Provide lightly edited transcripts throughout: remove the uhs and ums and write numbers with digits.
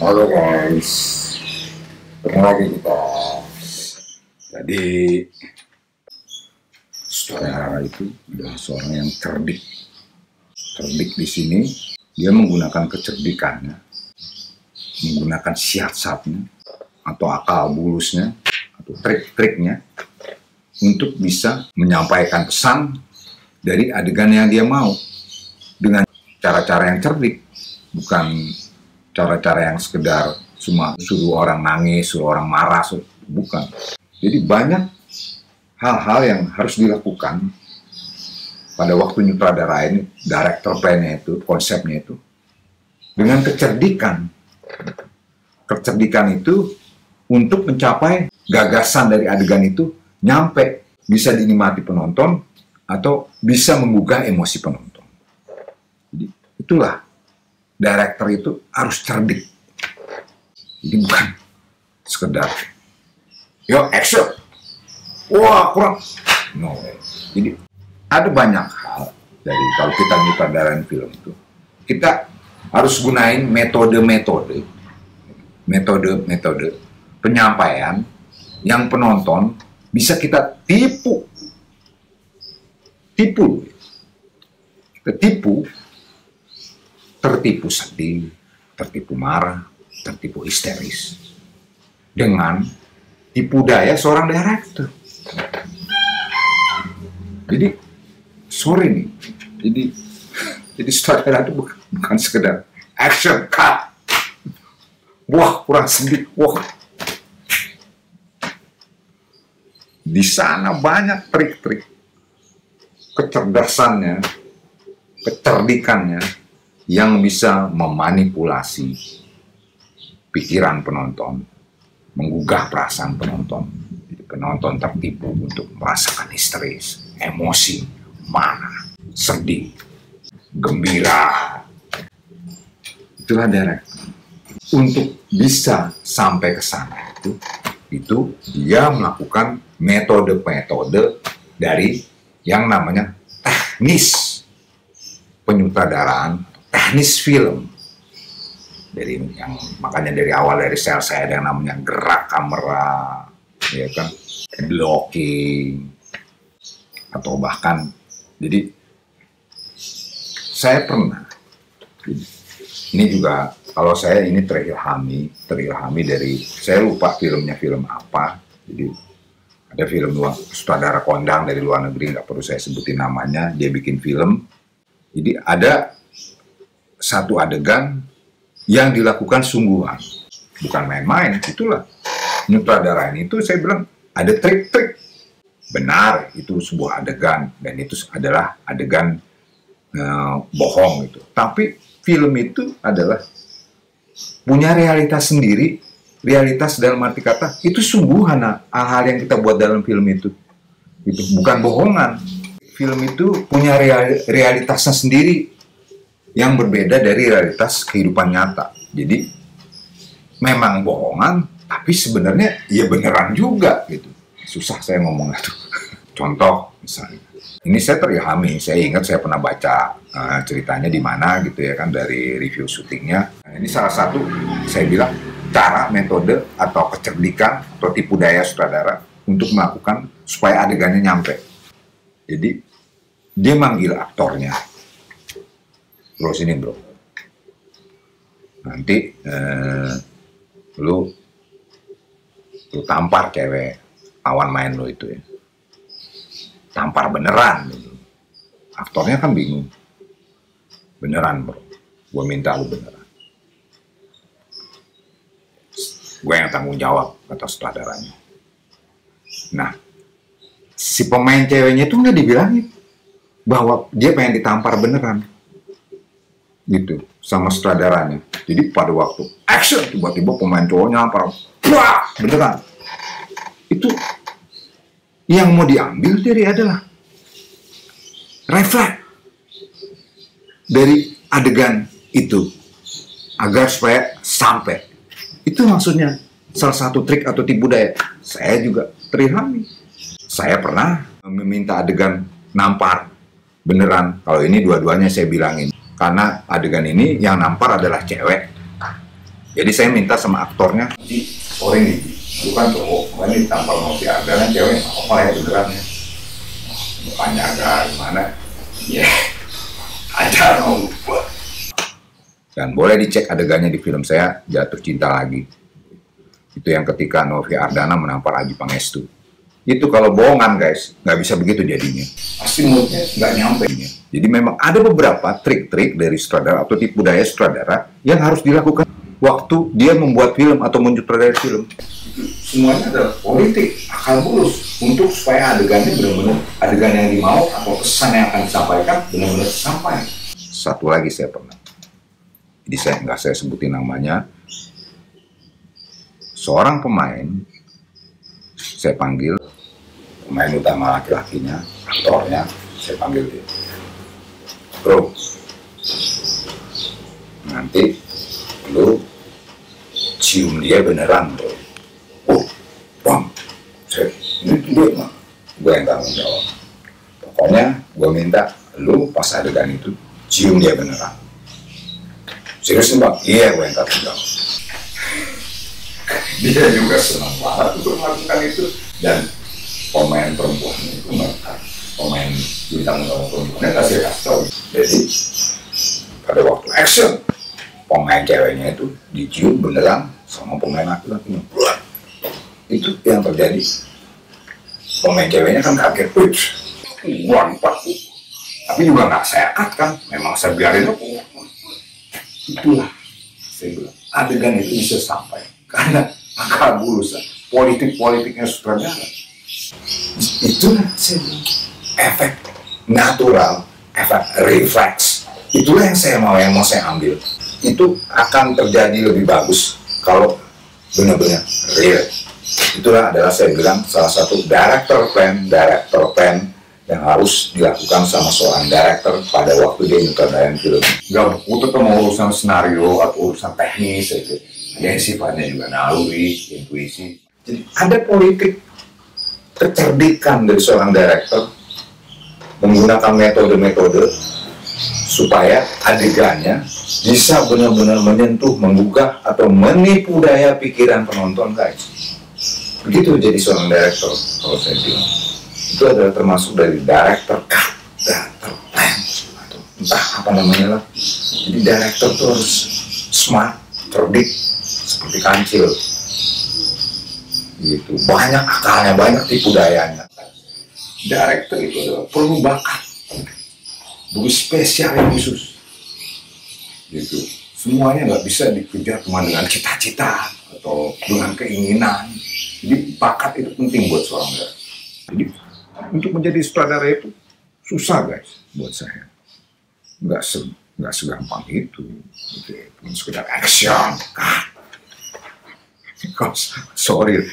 Halo guys, ketemu lagi kita. Jadi saudara itu adalah seorang yang cerdik. Cerdik di sini dia menggunakan kecerdikannya, menggunakan siasatnya atau akal bulusnya atau trik-triknya untuk bisa menyampaikan pesan dari adegan yang dia mau dengan cara-cara yang cerdik, bukan cara-cara yang sekedar cuma suruh orang nangis, suruh orang marah, bukan. Jadi banyak hal-hal yang harus dilakukan pada waktu nyutradarain, director plan-nya itu, konsepnya itu, dengan kecerdikan. Kecerdikan itu untuk mencapai gagasan dari adegan itu nyampe, bisa dinikmati penonton atau bisa menggugah emosi penonton. Jadi itulah, director itu harus cerdik. Jadi bukan sekedar yo action, wah kurang, no. Jadi ada banyak hal dari kalau kita nyutradarain film itu, kita harus gunain metode penyampaian yang penonton bisa kita tertipu sedih, tertipu marah, tertipu histeris dengan tipu daya seorang director. Jadi sorry nih, jadi sutradara itu bukan sekedar action cut, wah kurang sedih, wah. Di sana banyak trik-trik, kecerdasannya, kecerdikannya yang bisa memanipulasi pikiran penonton, menggugah perasaan penonton. Jadi penonton tertipu untuk merasakan histeris, emosi, marah, sedih, gembira. Itulah director. Untuk bisa sampai ke sana itu dia melakukan metode-metode dari yang namanya teknis penyutradaraan, teknis film. Dari yang makanya dari awal dari sel saya ada yang namanya gerak kamera, ya kan, blocking, atau bahkan jadi saya pernah, ini juga kalau saya ini terilhami dari, saya lupa filmnya film apa, jadi ada film sutradara kondang dari luar negeri, nggak perlu saya sebutin namanya, dia bikin film. Jadi ada satu adegan yang dilakukan sungguhan, bukan main-main. Itulah nyutradarain itu, saya bilang ada trik-trik. Benar, itu sebuah adegan dan itu adalah adegan bohong itu. Tapi film itu adalah punya realitas sendiri, realitas dalam arti kata itu sungguhan hal-hal yang kita buat dalam film itu bukan bohongan. Film itu punya realitasnya sendiri yang berbeda dari realitas kehidupan nyata. Jadi memang bohongan, tapi sebenarnya ya beneran juga gitu. Susah saya ngomong itu. Contoh misalnya, ini saya terilhami, saya ingat saya pernah baca ceritanya di mana gitu ya kan, dari review syutingnya. Nah, ini salah satu saya bilang cara, metode atau kecerdikan atau tipu daya sutradara untuk melakukan supaya adegannya nyampe. Jadi dia manggil aktornya, bro sini bro, nanti lu tampar cewek lawan main lu itu ya, tampar beneran gitu. Aktornya kan bingung, beneran bro, gue minta lu beneran, gue yang tanggung jawab, kata sutradaranya. Nah, si pemain ceweknya itu nggak dibilangin bahwa dia pengen ditampar beneran gitu sama sutradaranya. Jadi pada waktu action tiba-tiba pemain cowoknya nampar, wah beneran. Itu yang mau diambil dari adalah refleks dari adegan itu agar supaya sampai. Itu maksudnya salah satu trik atau tipu daya. Saya juga terilhami. Saya pernah meminta adegan nampar beneran. Kalau ini dua-duanya saya bilangin, karena adegan ini yang nampar adalah cewek. Jadi saya minta sama aktornya, Ji, sorry nih, lu kan cowok, makanya ditampal Novi Ardana cewek, apa ya beneran ya? Mukanya agak gimana? Ya, ada dong. Dan boleh dicek adegannya di film saya, Jatuh Cinta Lagi. Itu yang ketika Novi Ardana menampar Adjie Pangestu. Itu kalau bohongan guys, nggak bisa begitu jadinya. Pasti moodnya nggak nyampe. Jadi memang ada beberapa trik-trik dari sutradara atau tipu daya sutradara yang harus dilakukan waktu dia membuat film atau menyutradarai film. Semuanya adalah politik, akal bulus untuk supaya adegannya benar-benar adegan yang dimau atau pesan yang akan disampaikan benar-benar sampai. Satu lagi saya pernah, jadi saya sebutin namanya, seorang pemain saya panggil, pemain utama laki-lakinya, aktornya, saya panggil dia, bro, nanti lu cium dia beneran bro. Oh bang, gue yang tanggung jawab. Pokoknya gue minta lu pas adegan itu cium dia beneran. Serius nih bang? Iya, gue yang tanggung jawab. Dia juga senang banget untuk melakukan itu. Dan pemain perempuannya itu mereka, pemain bintang utama perempuannya kasih tahu. Jadi pada waktu action, pemain ceweknya itu dicium beneran sama pemain laki-lakinya. Itu yang terjadi. Pemain ceweknya kan kaget, uang paku. Tapi juga nggak saya cut kan, memang saya biarin aku. Itulah saya bilang, adegan itu bisa sampai karena akal bulus, politik-politiknya sutradara. Itulah saya bilang, efek natural, efek refleks. Itulah yang mau saya ambil. Itu akan terjadi lebih bagus kalau benar-benar real. Itulah adalah saya bilang salah satu director plan yang harus dilakukan sama seorang director pada waktu dia nyutradarain film. Gak butuh sama urusan senario atau urusan teknis itu. Ada yang sifatnya juga naluri, intuisi. Jadi ada politik kecerdikan dari seorang director menggunakan metode-metode supaya adegannya bisa benar-benar menyentuh, menggugah atau menipu daya pikiran penonton guys. Begitu jadi seorang director kalau saya bilang. Itu adalah termasuk dari director cut, director plan, atau entah apa namanya lah. Jadi director itu harus smart, cerdik, seperti kancil. Gitu. Banyak akalnya, banyak tipu dayanya. Director itu adalah perlu bakat, bukan spesial yang khusus. Gitu. Semuanya nggak bisa dikejar cuma dengan cita-cita atau dengan keinginan. Jadi bakat itu penting buat seorang director. Jadi untuk menjadi sutradara itu susah guys buat saya. Nggak segampang itu. Bukan sekedar action. Sorry.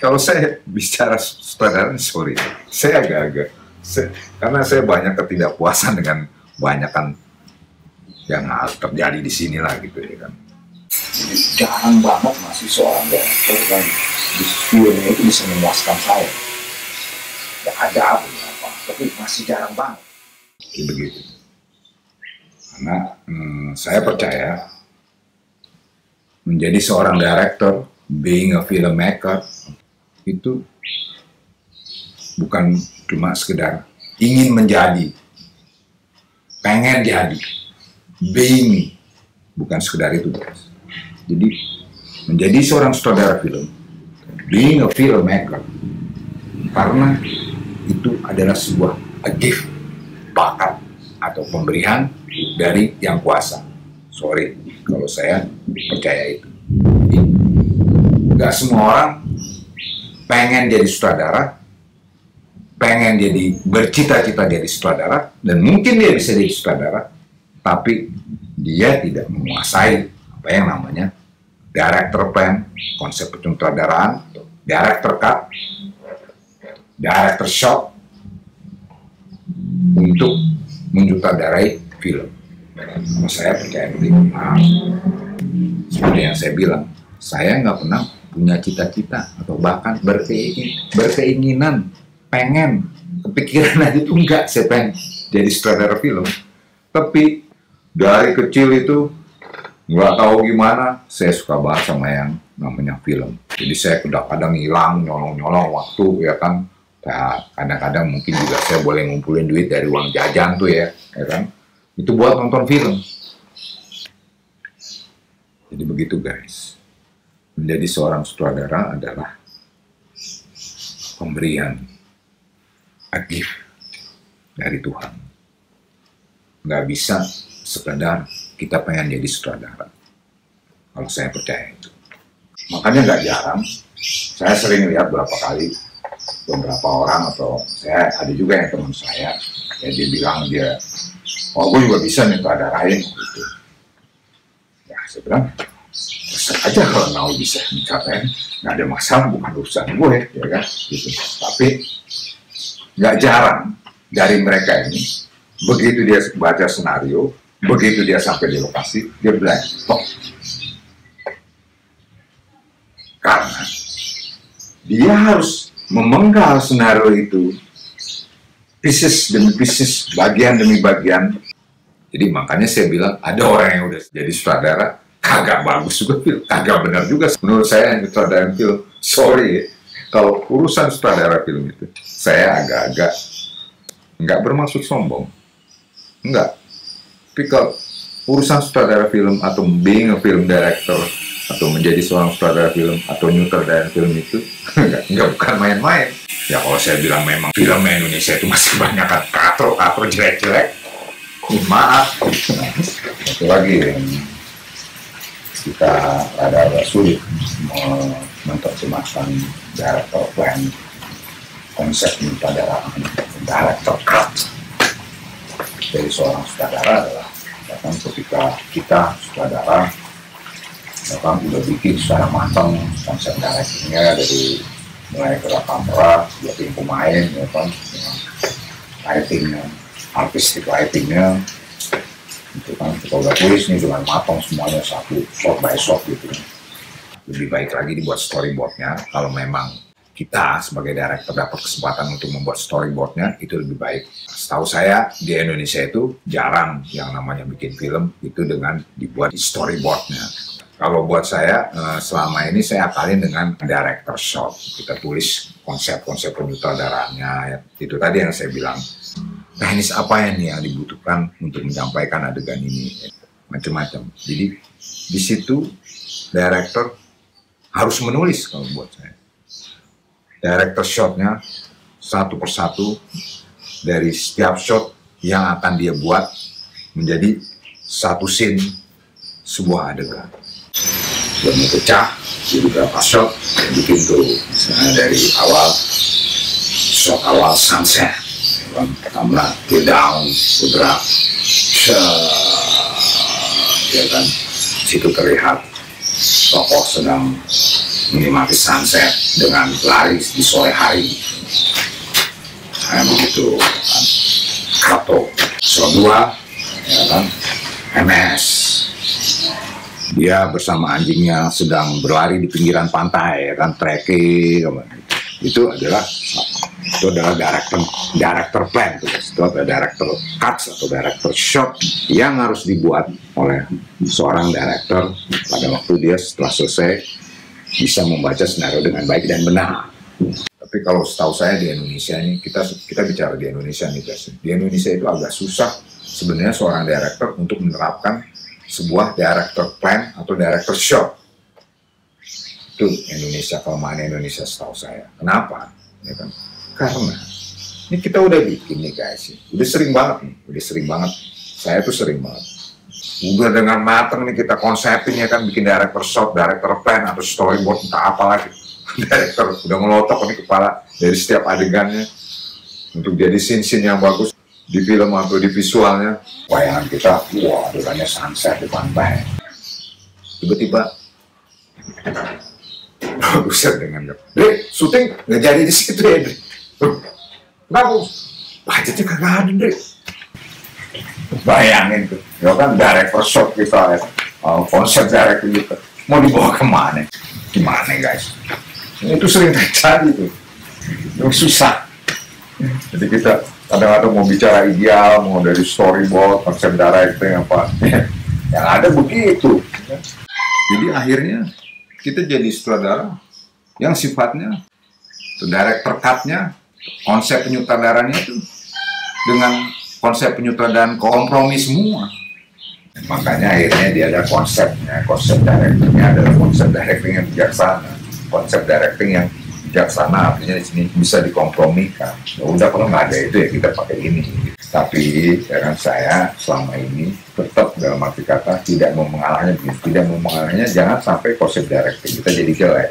Kalau saya bicara sutradara, sorry. Saya agak-agak. Karena saya banyak ketidakpuasan dengan banyakan yang terjadi di sini lah gitu ya kan. Jadi jarang banget masih seorang director kan di filmnya itu bisa memuaskan saya. Ya ada apa, tapi masih jarang banget. Begitu. Karena saya percaya menjadi seorang director, being a filmmaker itu bukan cuma sekedar ingin menjadi, pengen jadi, being, bukan sekedar itu guys. Jadi menjadi seorang sutradara film, being a filmmaker, karena itu adalah sebuah gift, bakat atau pemberian dari Yang Kuasa. Sorry kalau saya percaya itu. Gak semua orang pengen jadi sutradara, pengen jadi bercita-cita jadi sutradara, dan mungkin dia bisa jadi sutradara, tapi dia tidak menguasai apa yang namanya director plan, konsep penyutradaraan, director cut, director shot untuk menyutradarai film. Saya percaya begitu. Seperti yang saya bilang, saya nggak pernah punya cita-cita atau bahkan berkeinginan, pengen, kepikiran aja tuh enggak saya pengen jadi sutradara film. Tapi dari kecil itu Nggak tahu gimana, saya suka banget sama yang namanya film. Jadi saya kadang-kadang hilang, nyolong-nyolong waktu, ya kan. Kadang-kadang mungkin juga saya boleh ngumpulin duit dari uang jajan tuh ya kan. Itu buat nonton film. Jadi begitu guys. Menjadi seorang sutradara adalah pemberian, a gift dari Tuhan. Nggak bisa sekedar kita pengen jadi sutradara. Kalau saya percaya itu. Makanya nggak jarang, saya sering lihat beberapa kali, beberapa orang atau saya ada juga yang teman saya, ya dia bilang dia, oh gue juga bisa nih sutradarain gitu. Ya saya bilang, terserah aja kalau mau bisa mencapai, nggak ada masalah, bukan urusan gue, ya kan? Gitu. Tapi nggak jarang dari mereka ini, begitu dia baca senario, begitu dia sampai di lokasi, dia blank. Oh. Karena dia harus memenggal senario itu pieces demi pieces, bagian demi bagian. Jadi makanya saya bilang ada orang yang udah jadi sutradara kagak bagus juga film, kagak benar juga menurut saya yang sutradara film. Sorry, kalau urusan sutradara film itu saya agak-agak nggak bermaksud sombong, enggak. Tapi kalau urusan sutradara film atau being a film director atau menjadi seorang sutradara film atau nyutradara film itu enggak bukan main-main. Ya kalau saya bilang memang film Indonesia itu masih banyak katro jelek-jelek, maaf. Satu lagi yang kita agak sulit menerjemahkan director plan, konsep penyutradaraan, director cut dari seorang sutradara adalah bahkan ketika kita sutradara bahkan udah bikin secara matang konsep directingnya dari mulai gerak kamera, buatin pemain, ya kan, lightingnya, artistic lightingnya, itu kan kita udah tulis nih dengan matang semuanya satu shot by shot gitu. Lebih baik lagi dibuat storyboardnya kalau memang kita sebagai director dapat kesempatan untuk membuat storyboardnya, itu lebih baik. Setahu saya di Indonesia itu jarang yang namanya bikin film itu dengan dibuat di storyboardnya. Kalau buat saya selama ini saya akalin dengan director shot. Kita tulis konsep-konsep penyutradaraannya. Ya. Itu tadi yang saya bilang. Teknis apa yang dibutuhkan untuk menyampaikan adegan ini, macam-macam. Jadi di situ director harus menulis kalau buat saya. Director shotnya satu persatu dari setiap shot yang akan dia buat menjadi satu scene sebuah adegan. Dan pecah di beberapa shot bikin tuh misalnya dari awal shot awal sunset, kamera ke down bergerak, ya kan, situ terlihat tokoh sedang menikmati sunset dengan lari di sore hari. Saya begitu kan. Kato shot 2, ya kan, MS. Dia bersama anjingnya sedang berlari di pinggiran pantai, ya kan, trekking. Itu adalah director plan, itu adalah director cuts atau director shot yang harus dibuat oleh seorang director pada waktu dia setelah selesai bisa membaca skenario dengan baik dan benar. Tapi kalau setahu saya di Indonesia ini, kita bicara di Indonesia nih guys, di Indonesia itu agak susah sebenarnya seorang director untuk menerapkan sebuah director plan atau director shot. Itu Indonesia, kelemahan Indonesia setahu saya. Kenapa? Ya kan? Karena ini kita udah bikin nih guys, udah sering banget. Saya tuh sering banget. Udah dengan matang nih kita konsepin ya kan, bikin director shot, director plan atau storyboard entah apa lagi. Director udah ngelotok nih kepala dari setiap adegannya untuk jadi scene-scene yang bagus di film atau di visualnya. Bayangan kita, wah adegannya sunset di pantai. Tiba-tiba produser dengan Dre, syuting nggak jadi di situ ya Dre. Kenapa? Budgetnya kagak ada Dre. Bayangin tuh, ya kan director shot kita, konsep director kita mau dibawa kemana? Gimana guys? Itu sering terjadi tuh, itu susah. Jadi kita kadang-kadang mau bicara ideal, mau dari storyboard, konsep directing apa, yang ada begitu. Jadi akhirnya kita jadi sutradara yang sifatnya director cut-nya, konsep penyutradaranya itu dengan konsep penyutradaraan kompromi semua. Makanya akhirnya dia ada konsepnya, konsep directingnya adalah konsep directing yang bijaksana. Konsep directing yang bijaksana artinya di sini bisa dikompromikan. Ya udah, kalau nggak ada itu ya kita pakai ini. Tapi ya kan, saya selama ini tetap dalam arti kata tidak mau mengalahnya begitu, tidak mau mengalahnya, jangan sampai konsep directing kita jadi jelek.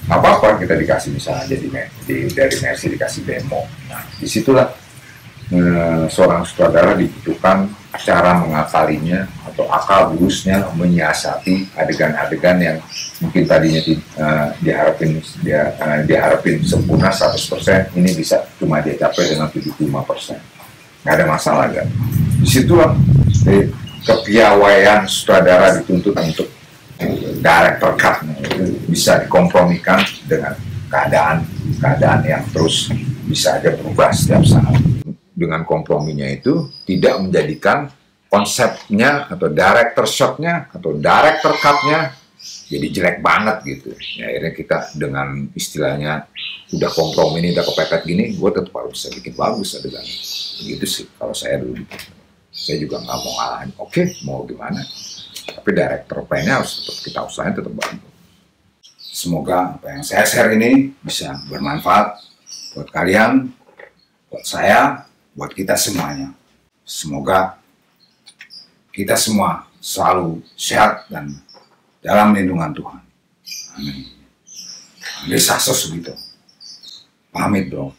Apa-apa kita dikasih misalnya dari Mercy dikasih demo. Nah, disitulah seorang sutradara dibutuhkan cara mengakalinya atau akal bulusnya menyiasati adegan-adegan yang mungkin tadinya diharapin sempurna 100%, ini bisa cuma dia capai dengan 75%. Nggak ada masalah kan? Disitulah kepiawaian sutradara dituntut untuk director cut bisa dikompromikan dengan keadaan yang terus bisa aja berubah setiap saat. Dengan komprominya itu tidak menjadikan konsepnya atau director shot-nya atau director cut-nya jadi jelek banget gitu. Ya, akhirnya kita dengan istilahnya udah kompromi ini, udah kepepet gini, gue tetap harus bisa bikin bagus adegan. Begitu sih kalau saya dulu. Saya juga nggak mau ngalahin. Oke, mau gimana? Tapi director plan-nya harus tetap kita usahain tetap bagus. Semoga apa yang saya share ini bisa bermanfaat buat kalian, buat saya, buat kita semuanya. Semoga kita semua selalu sehat dan dalam lindungan Tuhan. Amin. Bisa segitu. Pamit, bro.